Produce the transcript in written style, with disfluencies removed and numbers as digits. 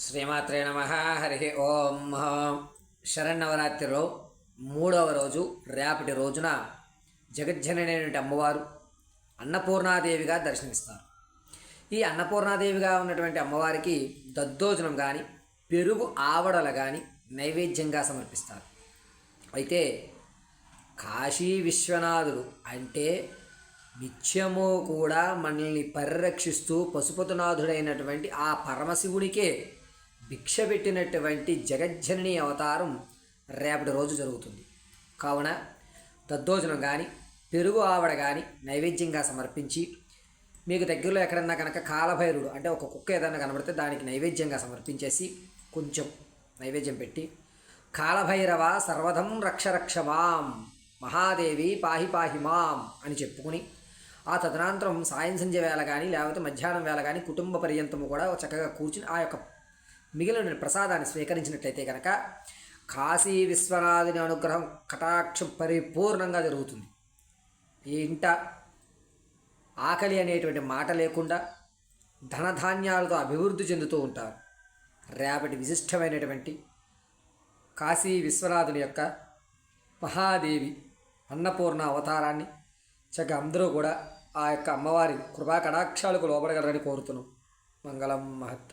శ్రీమాత్రే నమ. హరి ఓం. శరన్నవరాత్రిలో 3వ రోజు రేపటి రోజున జగజ్జననేటువంటి అమ్మవారు అన్నపూర్ణాదేవిగా దర్శనమిస్తారు. ఈ అన్నపూర్ణాదేవిగా ఉన్నటువంటి అమ్మవారికి దద్దోజనం కానీ పెరుగు ఆవడలు కానీ నైవేద్యంగా సమర్పిస్తారు. అయితే కాశీ విశ్వనాథుడు అంటే నిత్యము కూడా మనల్ని పరిరక్షిస్తూ పశుపతినాథుడైనటువంటి ఆ పరమశివునికే భిక్ష పెట్టినటువంటి జగజ్జనని అవతారం రేపటి రోజు జరుగుతుంది. కావున దద్దోజనం కానీ పెరుగు ఆవడ కానీ నైవేద్యంగా సమర్పించి, మీకు దగ్గరలో ఎక్కడన్నా కనుక కాలభైరుడు అంటే ఒక కుక్క ఏదన్నా కనబడితే దానికి నైవేద్యంగా సమర్పించేసి కొంచెం నైవేద్యం పెట్టి, కాలభైరవ సర్వధం రక్ష రక్ష మాం, మహాదేవి పాహి పాహి మాం అని చెప్పుకుని ఆ తదనంతరం సాయం సంధ్య వేళ కానీ లేకపోతే మధ్యాహ్నం వేళ కానీ కుటుంబ పర్యంతము కూడా చక్కగా కూర్చుని ఆ యొక్క మిగిలిన ప్రసాదాన్ని స్వీకరించినట్లయితే కనుక కాశీ విశ్వనాథుని అనుగ్రహం కటాక్షం పరిపూర్ణంగా జరుగుతుంది. ఈ ఇంట ఆకలి అనేటువంటి మాట లేకుండా ధనధాన్యాలతో అభివృద్ధి చెందుతూ ఉంటారు. రేపటి విశిష్టమైనటువంటి కాశీ విశ్వనాథుని యొక్క మహాదేవి అన్నపూర్ణ అవతారాన్ని చక్కగా అందరూ కూడా ఆ యొక్క అమ్మవారి కృపా కటాక్షాలకు లోబడగలరని కోరుతున్నాం. మంగళం మహత్.